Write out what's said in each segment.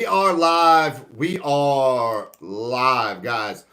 We are live. We are live, guys.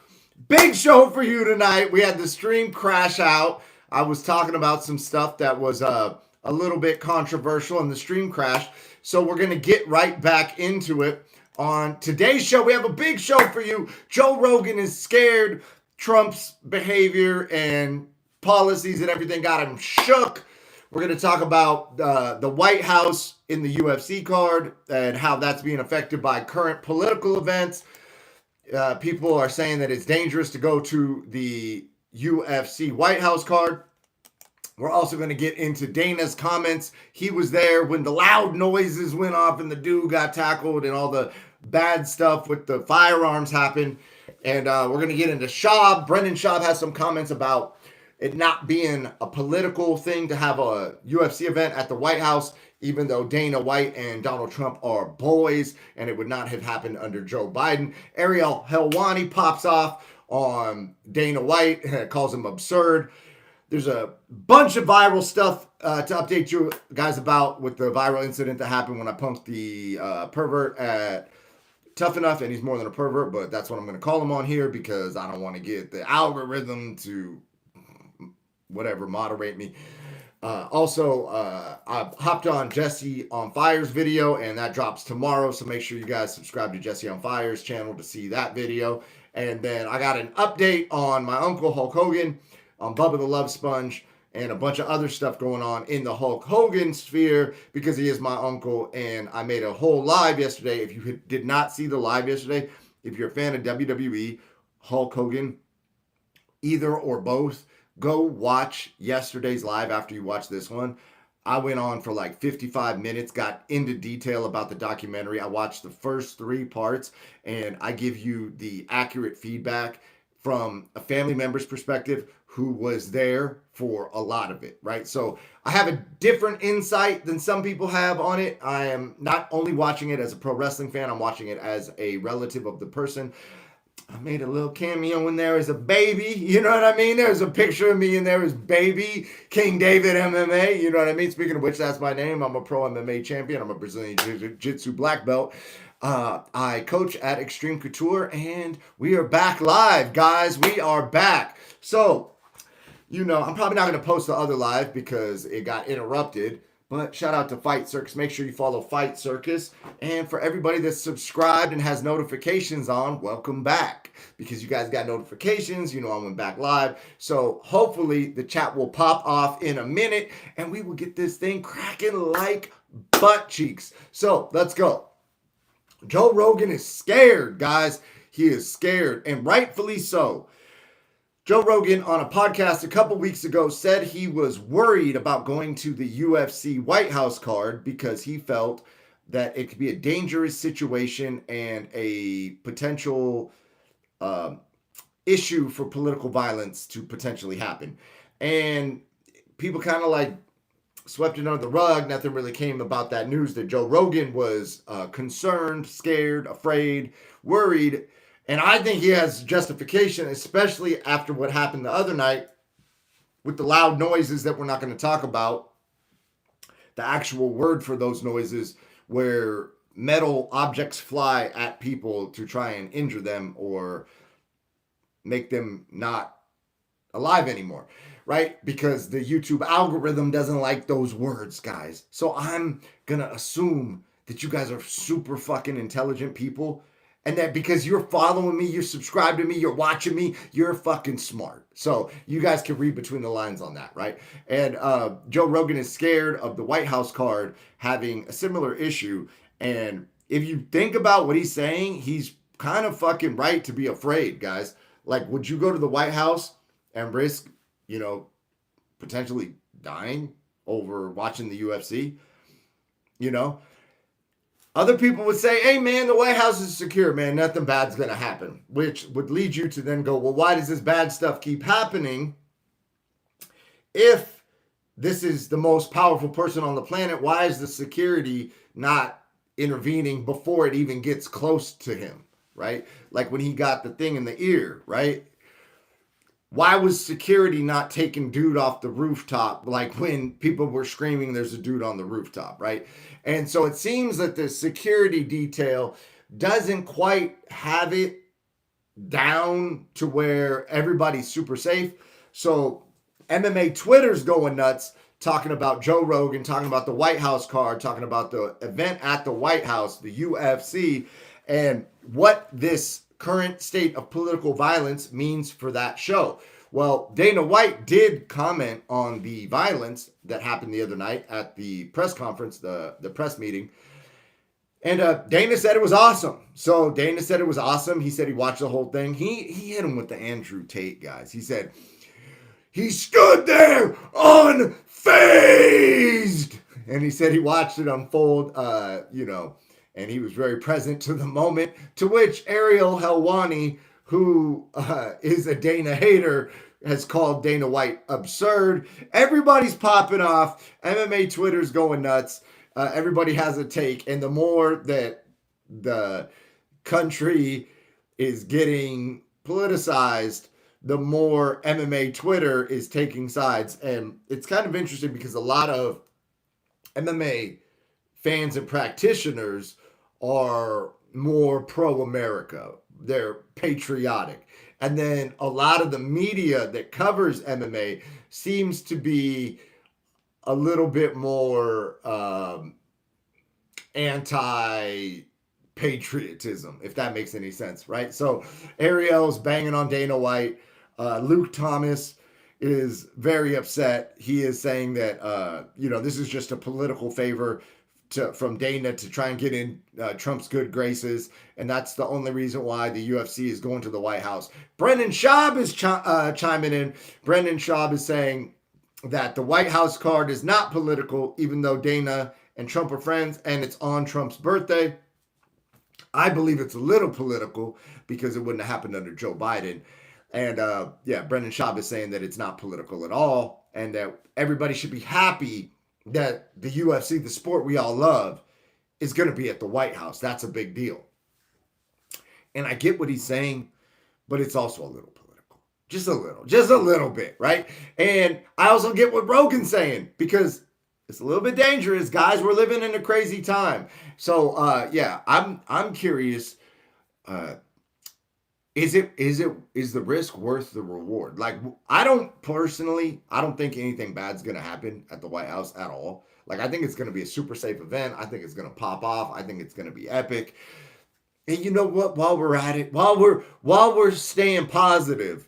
Big show for you tonight. We had the stream crash out. I was talking about some stuff that was a little bit controversial in the stream crash. So we're going to get right back into it. On today's show, we have a big show for you. Joe Rogan is scared. Trump's behavior and policies and everything got him shook. We're going to talk about the White House in the UFC card and how that's being affected by current political events. People are saying that it's dangerous to go to the UFC White House card. We're also going to get into Dana's comments. He was there when the loud noises went off and the dude got tackled and all the bad stuff with the firearms happened. And we're going to get into Schaub. Brendan Schaub has some comments about it not being a political thing to have a UFC event at the White House, even though Dana White and Donald Trump are boys, and it would not have happened under Joe Biden. Ariel Helwani pops off on Dana White, calls him absurd. There's a bunch of viral stuff to update you guys about with the viral incident that happened when I punked the pervert at Tough Enough, and he's more than a pervert, but that's what I'm going to call him on here because I don't want to get the algorithm to whatever, moderate me. Also, I hopped on Jesse on Fire's video, and that drops tomorrow. So make sure you guys subscribe to Jesse on Fire's channel to see that video. And then I got an update on my uncle Hulk Hogan, on Bubba the Love Sponge, and a bunch of other stuff going on in the Hulk Hogan sphere because he is my uncle. And I made a whole live yesterday. If you did not see the live yesterday, if you're a fan of WWE, Hulk Hogan, either or both, go watch yesterday's live after you watch this one. I went on for like 55 minutes, got into detail about the documentary. I watched the first 3 parts, and I give you the accurate feedback from a family member's perspective who was there for a lot of it, right? So I have a different insight than some people have on it. I am not only watching it as a pro wrestling fan, I'm watching it as a relative of the person. I made a little cameo in there as a baby. You know what I mean? There's a picture of me in there as baby King David MMA. You know what I mean? Speaking of which, that's my name. I'm a pro MMA champion. I'm a Brazilian Jiu-Jitsu black belt. I coach at Extreme Couture, and we are back live, guys. We are back. So, you know, I'm probably not going to post the other live because it got interrupted. But shout out to Fight Circus. Make sure you follow Fight Circus. And for everybody that's subscribed and has notifications on, welcome back. Because you guys got notifications, you know I went back live. So hopefully the chat will pop off in a minute and we will get this thing cracking like butt cheeks. So let's go. Joe Rogan is scared, guys. He is scared, and rightfully so. Joe Rogan on a podcast a couple weeks ago said he was worried about going to the UFC White House card because he felt that it could be a dangerous situation and a potential issue for political violence to potentially happen. And people kind of like swept it under the rug. Nothing really came about that news that Joe Rogan was concerned, scared, afraid, worried. And I think he has justification, especially after what happened the other night with the loud noises that we're not going to talk about. The actual word for those noises where metal objects fly at people to try and injure them or make them not alive anymore, right? Because the YouTube algorithm doesn't like those words, guys. So I'm going to assume that you guys are super fucking intelligent people. And that because you're following me, you're subscribed to me, you're watching me, you're fucking smart. So you guys can read between the lines on that, right? And Joe Rogan is scared of the White House card having a similar issue. And if you think about what he's saying, he's kind of fucking right to be afraid, guys. Like, would you go to the White House and risk, you know, potentially dying over watching the UFC? You know? Other people would say, hey, man, the White House is secure, man. Nothing bad's going to happen, which would lead you to then go, well, why does this bad stuff keep happening? If this is the most powerful person on the planet, why is the security not intervening before it even gets close to him, right? Like when he got the thing in the ear, right? Why was security not taking dude off the rooftop like when people were screaming there's a dude on the rooftop, right? And so it seems that the security detail doesn't quite have it down to where everybody's super safe. So MMA Twitter's going nuts, talking about Joe Rogan, talking about the White House card, talking about the event at the White House, the UFC, and what this current state of political violence means for that show. Well, Dana White did comment on the violence that happened the other night at the press conference, the press meeting. And Dana said it was awesome. So Dana said it was awesome. He said he watched the whole thing. He hit him with the Andrew Tate, guys. He said, he stood there unfazed. And he said he watched it unfold, and he was very present to the moment, to which Ariel Helwani, who is a Dana hater, has called Dana White absurd. Everybody's popping off. MMA Twitter's going nuts. Everybody has a take. And the more that the country is getting politicized, the more MMA Twitter is taking sides. And it's kind of interesting because a lot of MMA fans and practitioners are more pro-America. They're patriotic. And then a lot of the media that covers MMA seems to be a little bit more anti-patriotism, if that makes any sense, right? So Ariel's banging on Dana White. Luke Thomas is very upset. He is saying that, this is just a political favor from Dana to try and get in Trump's good graces. And that's the only reason why the UFC is going to the White House. Brendan Schaub is chiming in. Brendan Schaub is saying that the White House card is not political, even though Dana and Trump are friends, and it's on Trump's birthday. I believe it's a little political because it wouldn't have happened under Joe Biden. And Brendan Schaub is saying that it's not political at all, and that everybody should be happy that the UFC, the sport we all love, is going to be at the White House. That's a big deal. And I get what he's saying, but it's also a little political. Just a little bit, right? And I also get what Rogan's saying, because it's a little bit dangerous, guys. We're living in a crazy time. So, I'm curious. Is the risk worth the reward? Like, I don't think anything bad's going to happen at the White House at all. Like, I think it's going to be a super safe event. I think it's going to pop off. I think it's going to be epic. And you know what? While we're at it, while we're staying positive,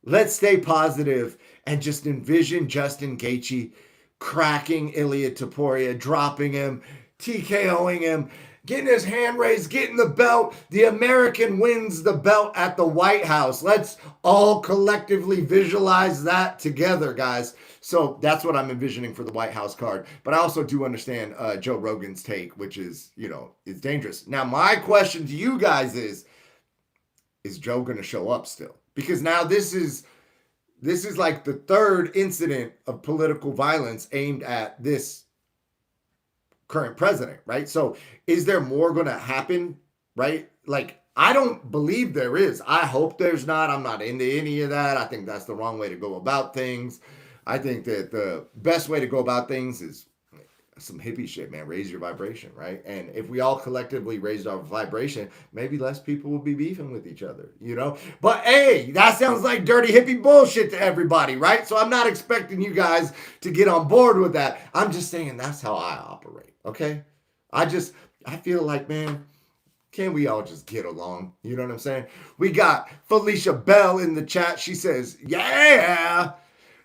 let's stay positive and just envision Justin Gaethje cracking Ilia Topuria, dropping him, TKOing him, getting his hand raised, getting the belt. The American wins the belt at the White House. Let's all collectively visualize that together, guys. So that's what I'm envisioning for the White House card. But I also do understand Joe Rogan's take, which is, it's dangerous. Now, my question to you guys is Joe going to show up still? Because now this is like the third incident of political violence aimed at this current president, right? So is there more going to happen, right? Like, I don't believe there is. I hope there's not. I'm not into any of that. I think that's the wrong way to go about things. I think that the best way to go about things is some hippie shit, man. Raise your vibration, right? And if we all collectively raised our vibration, maybe less people will be beefing with each other, But hey, that sounds like dirty hippie bullshit to everybody, right? So I'm not expecting you guys to get on board with that. I'm just saying that's how I operate, okay? I feel like, man, can we all just get along? You know what I'm saying? We got Felicia Bell in the chat. She says, yeah.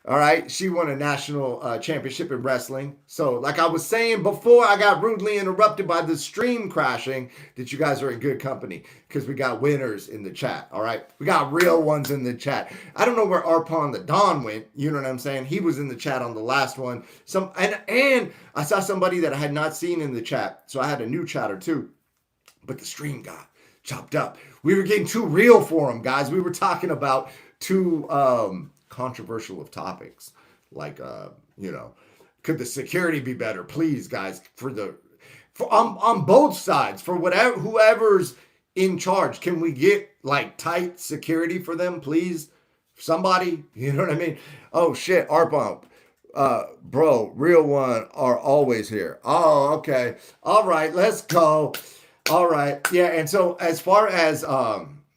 All right, she won a national championship in wrestling. So like I was saying before, I got rudely interrupted by the stream crashing, that you guys are in good company because we got winners in the chat, all right? We got real ones in the chat. I don't know where Arpon the Don went, you know what I'm saying? He was in the chat on the last one. And I saw somebody that I had not seen in the chat, so I had a new chatter too. But the stream got chopped up. We were getting too real for them, guys. We were talking about too controversial of topics, like could the security be better, please, guys, on both sides, for whoever's in charge. Can we get like tight security for them, please? Somebody, you know what I mean? Oh shit, Arpump, bro, real one are always here. Oh, okay, all right, let's go. All right. Yeah. And so as far as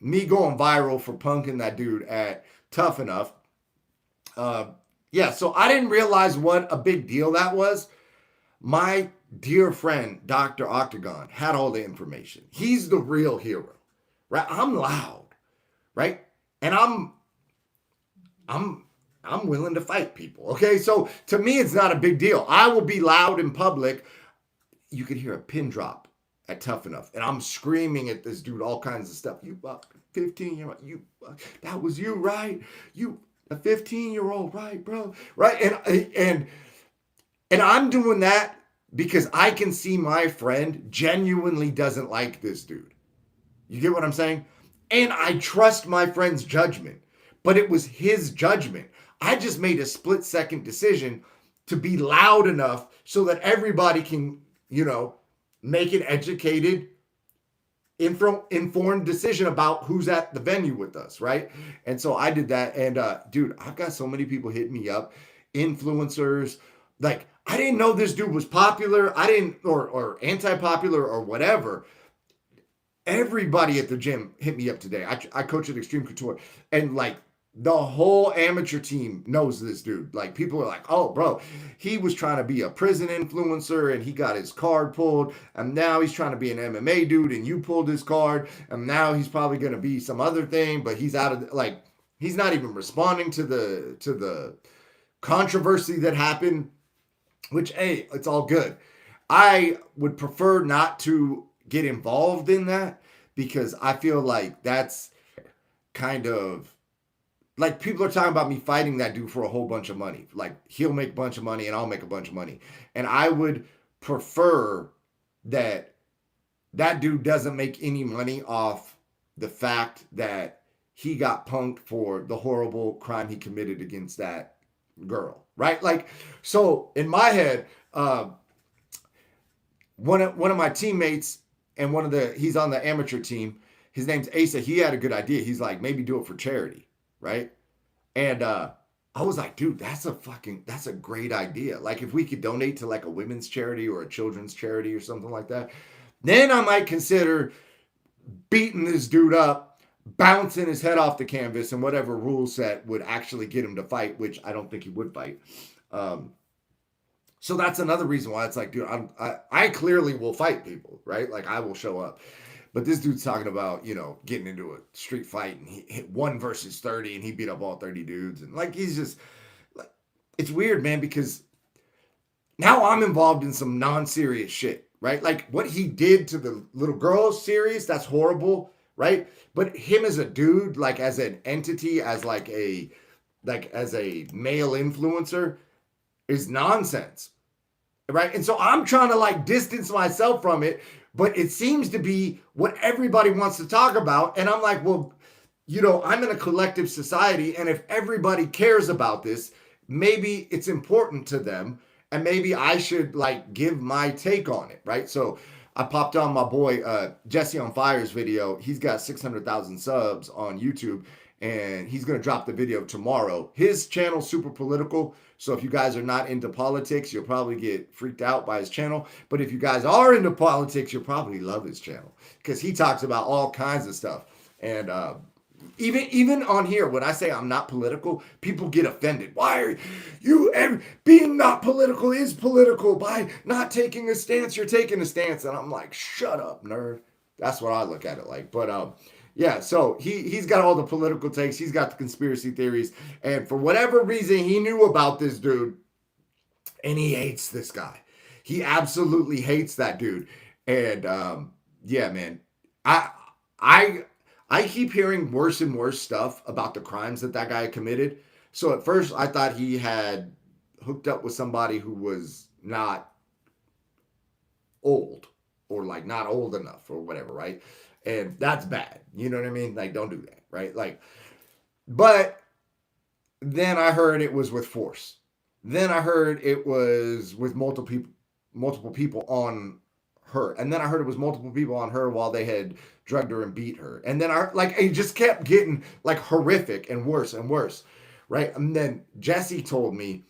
me going viral for punking that dude at Tough Enough, uh, yeah. So I didn't realize what a big deal that was. My dear friend, Dr. Octagon, had all the information. He's the real hero, right? I'm loud, right? And I'm I'm willing to fight people. Okay. So to me, it's not a big deal. I will be loud in public. You could hear a pin drop at Tough Enough, and I'm screaming at this dude all kinds of stuff. You 15-year-old, that was you, right? You a 15-year-old, right, bro? Right? And I'm doing that because I can see my friend genuinely doesn't like this dude. You get what I'm saying? And I trust my friend's judgment, but it was his judgment. I just made a split second decision to be loud enough so that everybody can, make an educated, informed decision about who's at the venue with us, right? And so I did that. And dude, I've got so many people hitting me up, influencers. Like, I didn't know this dude was popular. I didn't, or anti-popular or whatever. Everybody at the gym hit me up today. I coach at Extreme Couture, and like the whole amateur team knows this dude. Like, people are like, oh, bro, he was trying to be a prison influencer and he got his card pulled, and now he's trying to be an MMA dude and you pulled his card, and now he's probably going to be some other thing, but he's out of, like, he's not even responding to the controversy that happened, which, hey, it's all good. I would prefer not to get involved in that because I feel like that's kind of like, people are talking about me fighting that dude for a whole bunch of money. Like, he'll make a bunch of money and I'll make a bunch of money. And I would prefer that that dude doesn't make any money off the fact that he got punked for the horrible crime he committed against that girl, right? Like, so in my head, one of my teammates and he's on the amateur team. His name's Asa. He had a good idea. He's like, maybe do it for charity, right? And I was like, dude, that's a great idea. Like, if we could donate to like a women's charity or a children's charity or something like that, then I might consider beating this dude up, bouncing his head off the canvas, and whatever rule set would actually get him to fight, which I don't think he would fight. So that's another reason why it's like, dude, I clearly will fight people, right? Like, I will show up. But this dude's talking about, getting into a street fight, and he hit 1 versus 30 and he beat up all 30 dudes. And like, he's just, like, it's weird, man, because now I'm involved in some non-serious shit, right? Like, what he did to the little girl series, that's horrible, right? But him as a dude, like as an entity, as as a male influencer, is nonsense, right? And so I'm trying to like distance myself from it, but it seems to be what everybody wants to talk about. And I'm like, well, I'm in a collective society, and if everybody cares about this, maybe it's important to them, and maybe I should like give my take on it, right? So I popped on my boy Jesse on Fire's video. He's got 600,000 subs on YouTube, and he's going to drop the video tomorrow. His channel's super political, so if you guys are not into politics, you'll probably get freaked out by his channel. But if you guys are into politics, you'll probably love his channel, because he talks about all kinds of stuff. And even on here, when I say I'm not political, people get offended. Why are you being not political is political. By not taking a stance, you're taking a stance. And I'm like, shut up, nerd. That's what I look at it like. But yeah, so he's got all the political takes. He's got the conspiracy theories. And for whatever reason, he knew about this dude, and he hates this guy. He absolutely hates that dude. And yeah, man, I keep hearing worse and worse stuff about the crimes that guy committed. So at first I thought he had hooked up with somebody who was not old, or like not old enough or whatever, right? And that's bad. You know what I mean? Like, don't do that, right? Like, but then I heard it was with force. Then I heard it was with multiple people on her. And then I heard it was multiple people on her while they had drugged her and beat her. And then it just kept getting like horrific and worse, right? And then Jesse told me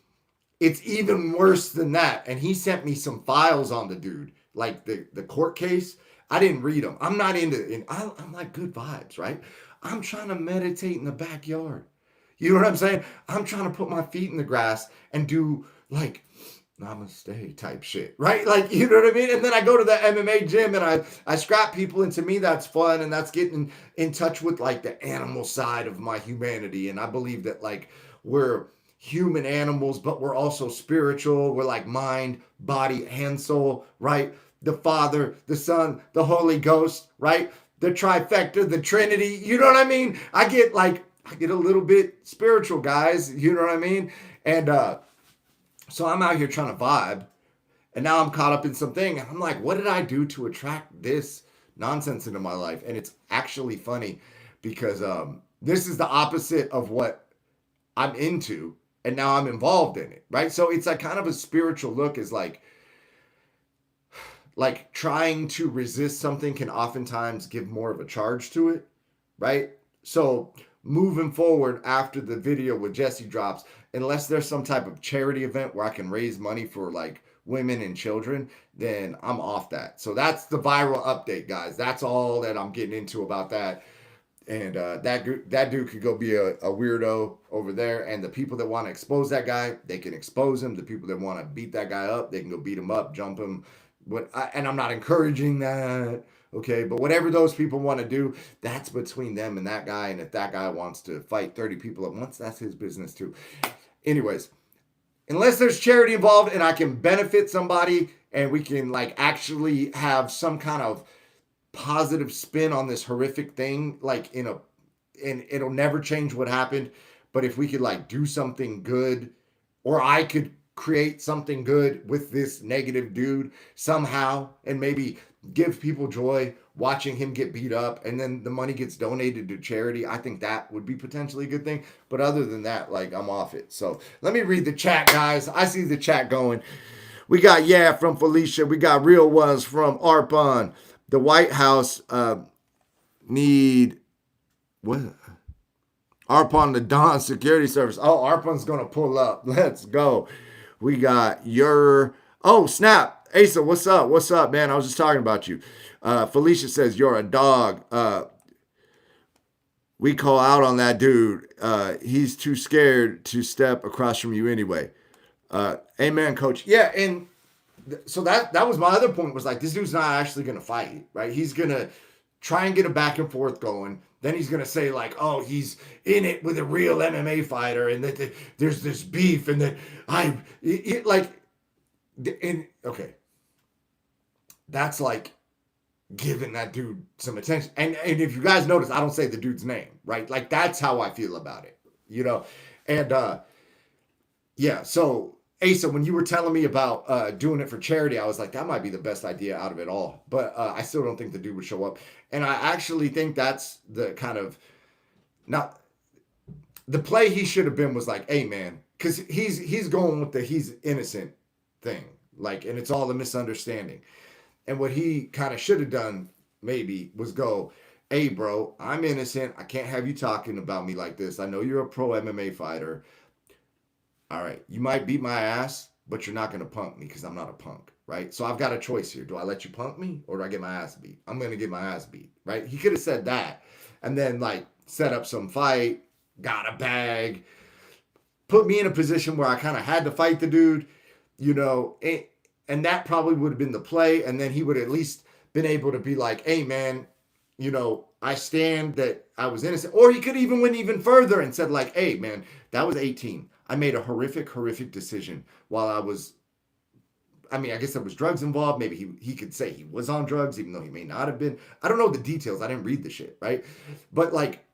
it's even worse than that. And he sent me some files on the dude, like the court case. I didn't read them. I'm not into, I'm like good vibes, right? I'm trying to meditate in the backyard. You know what I'm saying? I'm trying to put my feet in the grass and do like namaste type shit, right? Like, you know what I mean? And then I go to the MMA gym and I scrap people, and to me that's fun, and that's getting in touch with like the animal side of my humanity. And I believe that like we're human animals, but we're also spiritual. We're like mind, body, and soul, right? The Father, the Son, the Holy Ghost, right? The trifecta, the Trinity. You know what I mean? I get a little bit spiritual, guys. You know what I mean? And so I'm out here trying to vibe, and now I'm caught up in something. I'm like, what did I do to attract this nonsense into my life? And it's actually funny because this is the opposite of what I'm into, and now I'm involved in it, right? So it's like kind of a spiritual look, is like trying to resist something can oftentimes give more of a charge to it, right? So moving forward after the video with Jesse drops, unless there's some type of charity event where I can raise money for like women and children, then I'm off that. So that's the viral update, guys. That's all that I'm getting into about that. And that dude could go be a weirdo over there. And the people that want to expose that guy, they can expose him. The people that want to beat that guy up, they can go beat him up, jump him. And I'm not encouraging that, okay? But whatever those people want to do, that's between them and that guy. And if that guy wants to fight 30 people at once, that's his business too. Anyways, unless there's charity involved and I can benefit somebody and we can like actually have some kind of positive spin on this horrific thing, like and it'll never change what happened, but if we could like do something good, or I could create something good with this negative dude somehow, and maybe give people joy watching him get beat up, and then the money gets donated to charity, I think that would be potentially a good thing. But other than that, like, I'm off it. So let me read the chat, guys. I see the chat going. We got from Felicia. We got Real Ones from Arpon. The White House need what? Arpon, the Dawn Security Service. Oh, Arpon's gonna pull up. Let's go. We got oh snap, Asa. What's up? What's up, man? I was just talking about you. Felicia says you're a dog. We call out on that dude. He's too scared to step across from you anyway. Amen, coach. Yeah, and so that was my other point, was like, this dude's not actually gonna fight, right? He's gonna try and get a back and forth going. Then he's gonna say like, oh, he's in it with a real MMA fighter, and that there's this beef, and that okay, that's like giving that dude some attention. And if you guys notice, I don't say the dude's name, right? Like, that's how I feel about it, you know. And yeah, so Asa, when you were telling me about doing it for charity, I was like, that might be the best idea out of it all. But I still don't think the dude would show up. And I actually think that's the kind of, not, the play he should have been was like, hey, man, because he's going with the he's innocent thing. Like, and it's all a misunderstanding. And what he kind of should have done maybe was go, hey, bro, I'm innocent. I can't have you talking about me like this. I know you're a pro MMA fighter. All right, you might beat my ass, but you're not going to punk me because I'm not a punk, right? So I've got a choice here. Do I let you punk me, or do I get my ass beat? I'm going to get my ass beat, right? He could have said that and then like set up some fight, got a bag, put me in a position where I kind of had to fight the dude, you know, and that probably would have been the play. And then he would have at least been able to be like, hey, man, you know, I stand that I was innocent. Or he could even went even further and said like, hey, man, that was 18. I made a horrific decision while I was, I mean, I guess there was drugs involved. Maybe he could say he was on drugs, even though he may not have been. I don't know the details. I didn't read the shit, right? But like,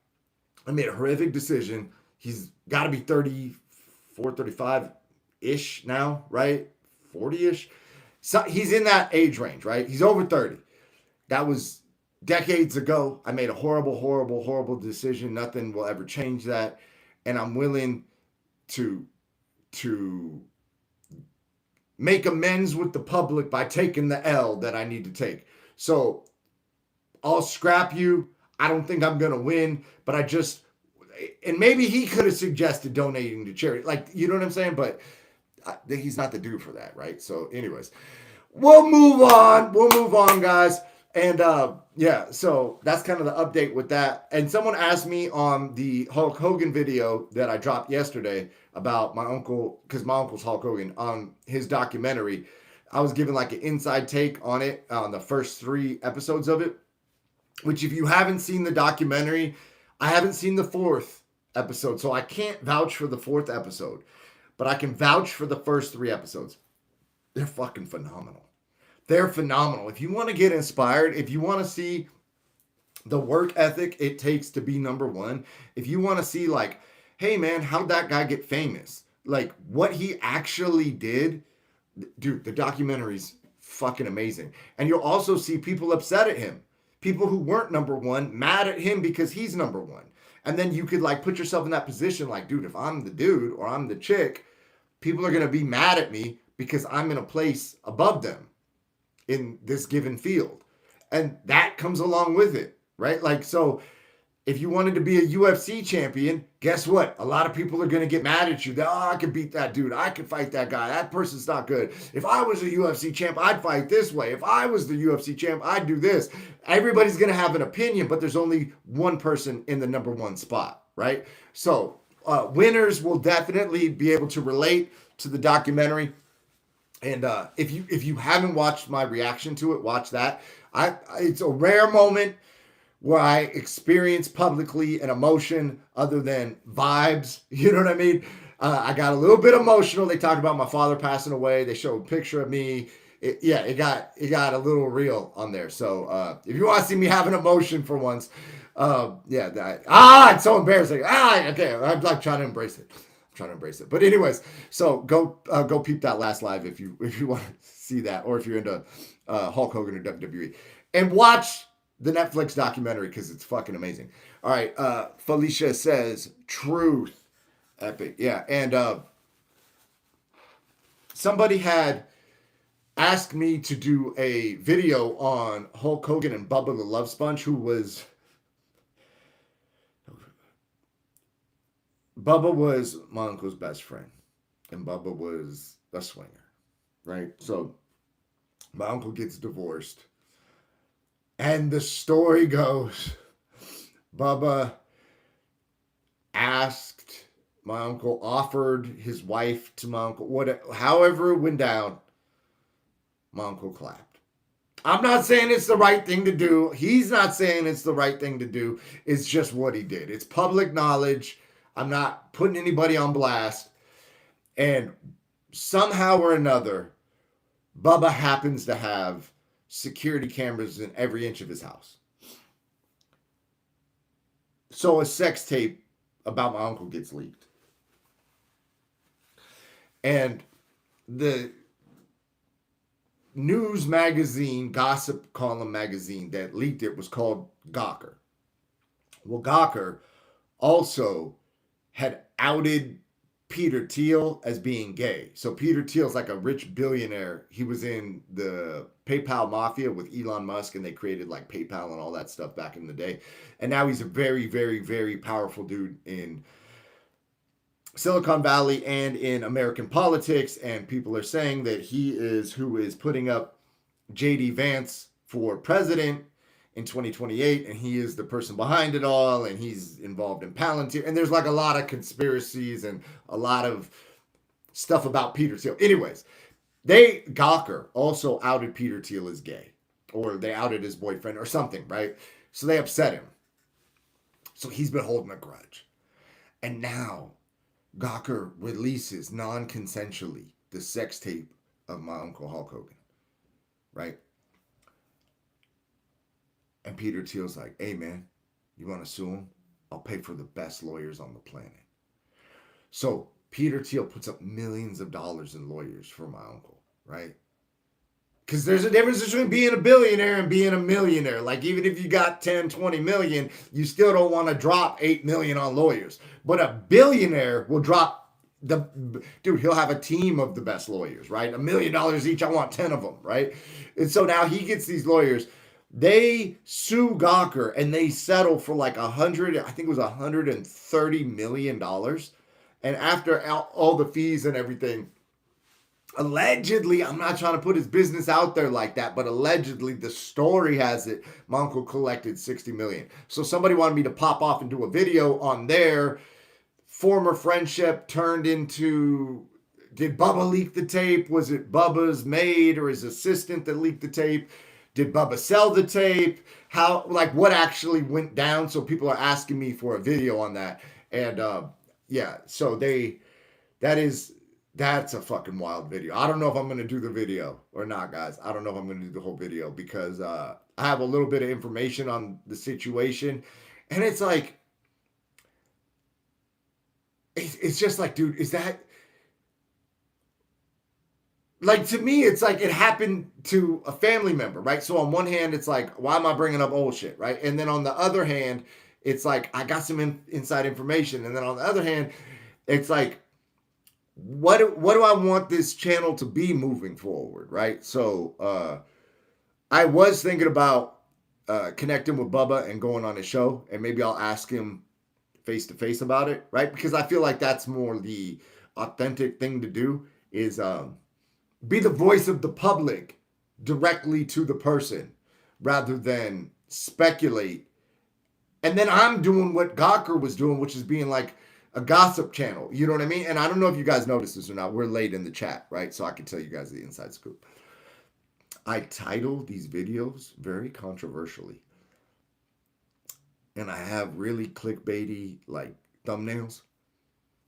I made a horrific decision. He's got to be 34, 35-ish now, right? 40-ish. So he's in that age range, right? He's over 30. That was decades ago. I made a horrible decision. Nothing will ever change that. And I'm willing to make amends with the public by taking the L that I need to take. So I'll scrap you. I don't think I'm going to win, but and maybe he could have suggested donating to charity. Like, you know what I'm saying? But he's not the dude for that, right? So anyways, we'll move on, guys. And yeah, so that's kind of the update with that. And someone asked me on the Hulk Hogan video that I dropped yesterday about my uncle, because my uncle's Hulk Hogan, on his documentary. I was giving like an inside take on it on the first 3 episodes of it, which if you haven't seen the documentary, I haven't seen the 4th episode, so I can't vouch for the 4th episode, but I can vouch for the first 3 episodes. They're fucking phenomenal. They're phenomenal. If you want to get inspired, if you want to see the work ethic it takes to be number one, if you want to see like, hey man, how'd that guy get famous? Like what he actually did, dude, the documentary's fucking amazing. And you'll also see people upset at him. People who weren't number one, mad at him because he's number one. And then you could like put yourself in that position like, dude, if I'm the dude or I'm the chick, people are going to be mad at me because I'm in a place above them in this given field. And that comes along with it, right? Like, so if you wanted to be a UFC champion, guess what? A lot of people are going to get mad at you. Oh, I could beat that dude. I could fight that guy. That person's not good. If I was a UFC champ, I'd fight this way. If I was the UFC champ, I'd do this. Everybody's going to have an opinion, but there's only one person in the number one spot, right? So winners will definitely be able to relate to the documentary. And if you haven't watched my reaction to it, watch that. It's a rare moment where I experience publicly an emotion other than vibes. You know what I mean? I got a little bit emotional. They talked about my father passing away. They showed a picture of me. It got a little real on there. So if you want to see me have an emotion for once, it's so embarrassing. Okay, I'm like trying to embrace it. But anyways, so go peep that last live if you want to see that, or if you're into Hulk Hogan or WWE, and watch the Netflix documentary because it's fucking amazing. All right, Felicia says truth, epic, yeah, and somebody had asked me to do a video on Hulk Hogan and Bubba the Love Sponge, Bubba was my uncle's best friend, and Bubba was a swinger, right? So my uncle gets divorced, and the story goes, Bubba asked my uncle, offered his wife to my uncle, however it went down, my uncle clapped. I'm not saying it's the right thing to do. He's not saying it's the right thing to do. It's just what he did. It's public knowledge. I'm not putting anybody on blast. And somehow or another, Bubba happens to have security cameras in every inch of his house. So a sex tape about my uncle gets leaked. And the news magazine, gossip column magazine that leaked it was called Gawker. Well, Gawker also had outed Peter Thiel as being gay. So Peter Thiel's like a rich billionaire. He was in the PayPal mafia with Elon Musk, and they created like PayPal and all that stuff back in the day. And now he's a very, very, very powerful dude in Silicon Valley and in American politics. And people are saying that he is who is putting up JD Vance for president in 2028, and he is the person behind it all, and he's involved in Palantir, and there's like a lot of conspiracies and a lot of stuff about Peter Thiel. Anyways, Gawker also outed Peter Thiel as gay, or they outed his boyfriend or something, right? So they upset him. So he's been holding a grudge. And now Gawker releases non-consensually the sex tape of my uncle Hulk Hogan, right? And Peter Thiel's like, hey man, you want to sue him? I'll pay for the best lawyers on the planet. So Peter Thiel puts up millions of dollars in lawyers for my uncle, right? Because there's a difference between being a billionaire and being a millionaire. Like even if you got 10, 20 million, you still don't want to drop 8 million on lawyers. But a billionaire will drop he'll have a team of the best lawyers, right? $1 million each. I want 10 of them, right? And so now he gets these lawyers. They sue Gawker and they settle for like $130 million. And after all the fees and everything, allegedly, I'm not trying to put his business out there like that, but allegedly the story has it, my uncle collected 60 million. So somebody wanted me to pop off and do a video on their former friendship turned into, did Bubba leak the tape? Was it Bubba's maid or his assistant that leaked the tape? Did Bubba sell the tape? How, like, what actually went down? So people are asking me for a video on that. And yeah, so that's a fucking wild video. I don't know if I'm going to do the video or not, guys. I don't know if I'm going to do the whole video because I have a little bit of information on the situation. And it's like, it's just like, dude, is that, like, to me, it's like it happened to a family member, right? So on one hand, it's like, why am I bringing up old shit, right? And then on the other hand, it's like, I got some inside information. And then on the other hand, it's like, what do I want this channel to be moving forward, right? So I was thinking about connecting with Bubba and going on his show, and maybe I'll ask him face to face about it, right? Because I feel like that's more the authentic thing to do, is be the voice of the public directly to the person rather than speculate. And then I'm doing what Gawker was doing, which is being like a gossip channel. You know what I mean? And I don't know if you guys noticed this or not. We're late in the chat, right? So I can tell you guys the inside scoop. I title these videos very controversially. And I have really clickbaity like thumbnails.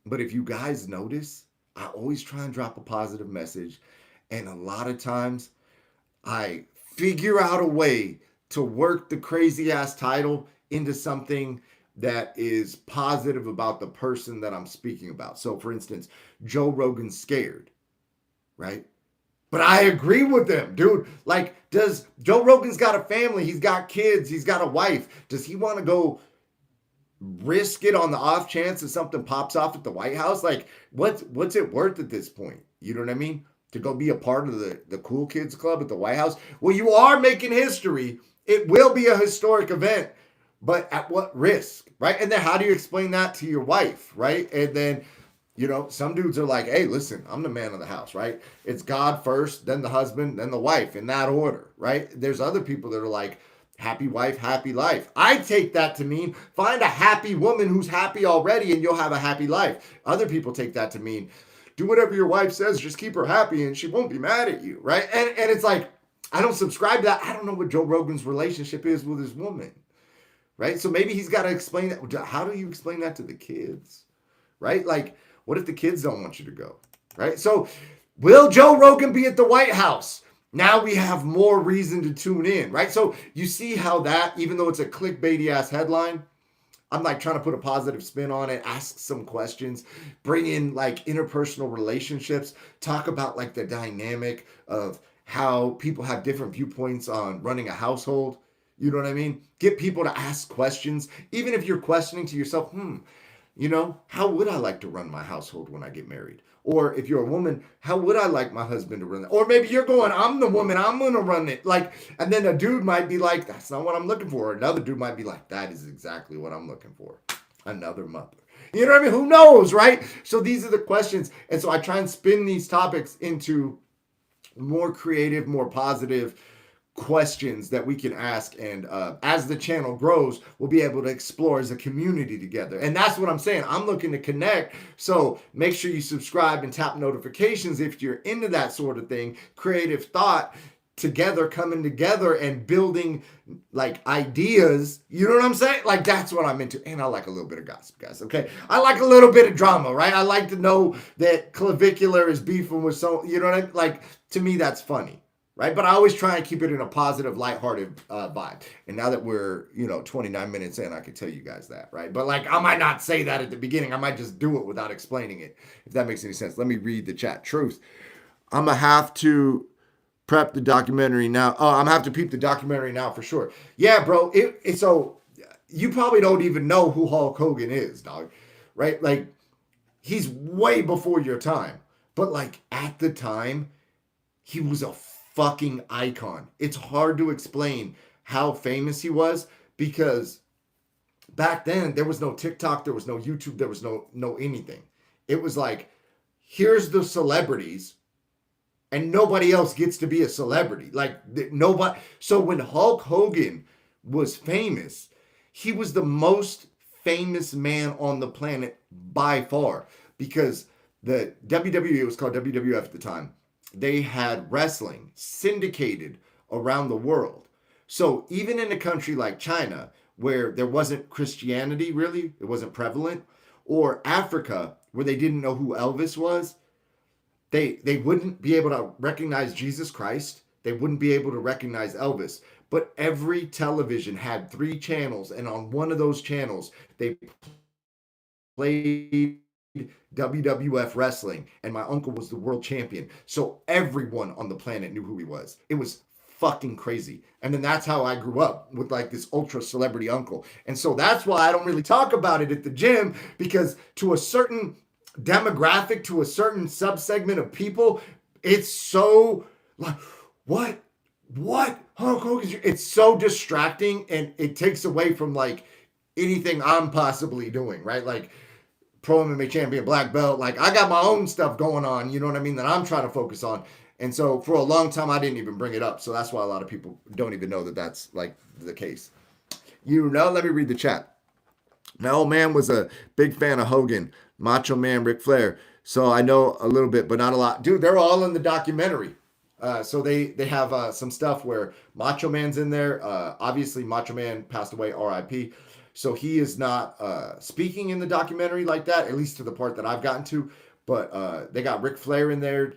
But if you guys notice, I always try and drop a positive message. And a lot of times I figure out a way to work the crazy ass title into something that is positive about the person that I'm speaking about. So for instance, Joe Rogan's scared, right? But I agree with him, dude. Like, does Joe Rogan's got a family, he's got kids, he's got a wife. Does he want to go risk it on the off chance that something pops off at the White House? Like, what's it worth at this point? You know what I mean? To go be a part of the cool kids club at the White House? Well, you are making history. It will be a historic event, but at what risk, right? And then how do you explain that to your wife, right? And then, you know, some dudes are like, hey, listen, I'm the man of the house, right? It's God first, then the husband, then the wife, in that order, right? There's other people that are like, happy wife, happy life. I take that to mean find a happy woman who's happy already and you'll have a happy life. Other people take that to mean do whatever your wife says, just keep her happy and she won't be mad at you, right? And it's like, I don't subscribe to that. I don't know what Joe Rogan's relationship is with his woman, right? So maybe he's got to explain that. How do you explain that to the kids, right? Like, what if the kids don't want you to go, right? So will Joe Rogan be at the White House? Now we have more reason to tune in, right? So you see how that, even though it's a clickbaity ass headline, I'm like trying to put a positive spin on it, ask some questions, bring in like interpersonal relationships, talk about like the dynamic of how people have different viewpoints on running a household. You know what I mean? Get people to ask questions, even if you're questioning to yourself, you know, how would I like to run my household when I get married? Or if you're a woman, how would I like my husband to run it? Or maybe you're going, I'm the woman, I'm going to run it. Like, and then a dude might be like, that's not what I'm looking for. Another dude might be like, that is exactly what I'm looking for. Another mother. You know what I mean? Who knows, right? So these are the questions. And so I try and spin these topics into more creative, more positive questions that we can ask, and as the channel grows, we'll be able to explore as a community together. And that's what I'm saying. I'm looking to connect, so make sure you subscribe and tap notifications if you're into that sort of thing. Creative thought together, coming together and building like ideas. You know what I'm saying? Like, that's what I'm into. And I like a little bit of gossip, guys. Okay, I like a little bit of drama, right? I like to know that Clavicular is beefing with so, you know what I mean? Like, to me, that's funny, right? But I always try and keep it in a positive, lighthearted vibe. And now that we're, 29 minutes in, I can tell you guys that, right? But like, I might not say that at the beginning. I might just do it without explaining it, if that makes any sense. Let me read the chat. Truth. I'm going to have to prep the documentary now. Oh, I'm going to have to peep the documentary now for sure. Yeah, bro. So you probably don't even know who Hulk Hogan is, dog, right? Like, he's way before your time. But like, at the time, he was a fucking icon. It's hard to explain how famous he was, because back then there was no TikTok, there was no YouTube, there was no anything. It was like, here's the celebrities, and nobody else gets to be a celebrity. Like nobody. So when Hulk Hogan was famous, he was the most famous man on the planet by far because the WWE, it was called WWF at the time, they had wrestling syndicated around the world. So even in a country like China, where there wasn't Christianity really, it wasn't prevalent, or Africa, where they didn't know who Elvis was, they wouldn't be able to recognize Jesus Christ. They wouldn't be able to recognize Elvis. But every television had 3 channels, and on one of those channels, they played WWF wrestling, and my uncle was the world champion. So everyone on the planet knew who he was. It was fucking crazy. And then that's how I grew up with like this ultra celebrity uncle. And so that's why I don't really talk about it at the gym, because to a certain demographic, to a certain subsegment of people, it's so like, what Hulk Hogan, it's so distracting, and it takes away from like anything I'm possibly doing, right? Like pro MMA champion, black belt, like I got my own stuff going on, you know what I mean, that I'm trying to focus on. And so for a long time I didn't even bring it up, so that's why a lot of people don't even know that that's like the case. Let me read the chat. My old man was a big fan of Hogan, Macho Man, Ric Flair. So I know a little bit, but not a lot. Dude, they're all in the documentary. So they have some stuff where Macho Man's in there. Obviously, Macho Man passed away, R.I.P. So he is not speaking in the documentary like that, at least to the part that I've gotten to. But they got Ric Flair in there,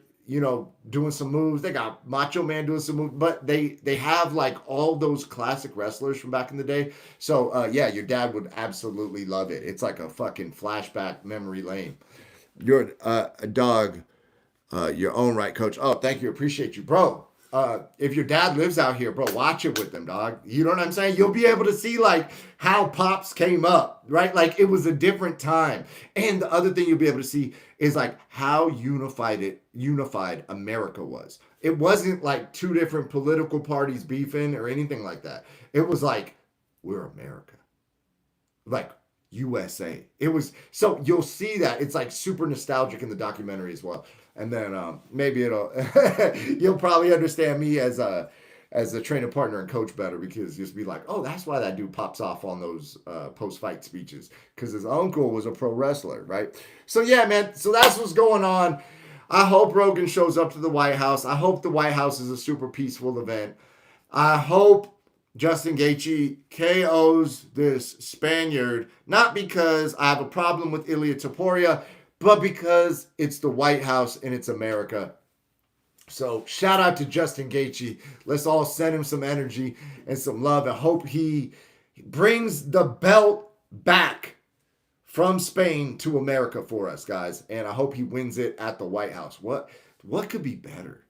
doing some moves. They got Macho Man doing some moves. But they have like all those classic wrestlers from back in the day. So yeah, your dad would absolutely love it. It's like a fucking flashback memory lane. You're a dog. Your own right, coach. Oh, thank you. Appreciate you, bro. If your dad lives out here, bro, watch it with them, dog. You know what I'm saying? You'll be able to see like how Pops came up, right? Like it was a different time. And the other thing you'll be able to see is like how unified America was. It wasn't like 2 different political parties beefing or anything like that. It was like, we're America. Like USA. It was, so you'll see that. It's like super nostalgic in the documentary as well. And then maybe you'll probably understand me as a trainer partner and coach better, because just be like, oh, that's why that dude pops off on those post-fight speeches, because his uncle was a pro wrestler, right? So yeah, man. So that's what's going on. I hope Rogan shows up to the White House. I hope the White House is a super peaceful event. I hope Justin Gaethje KOs this Spaniard, not because I have a problem with Ilia Topuria, but because it's the White House and it's America. So shout out to Justin Gaethje. Let's all send him some energy and some love. I hope he brings the belt back from Spain to America for us, guys. And I hope he wins it at the White House. What could be better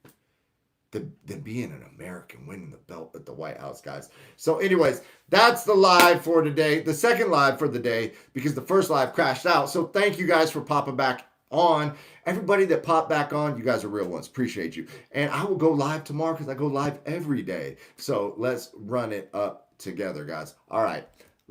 than being an American winning the belt at the White House, guys? So anyways, that's the live for today. The second live for the day, because the first live crashed out. So thank you guys for popping back on. Everybody that popped back on, you guys are real ones. Appreciate you. And I will go live tomorrow because I go live every day. So let's run it up together, guys. All right.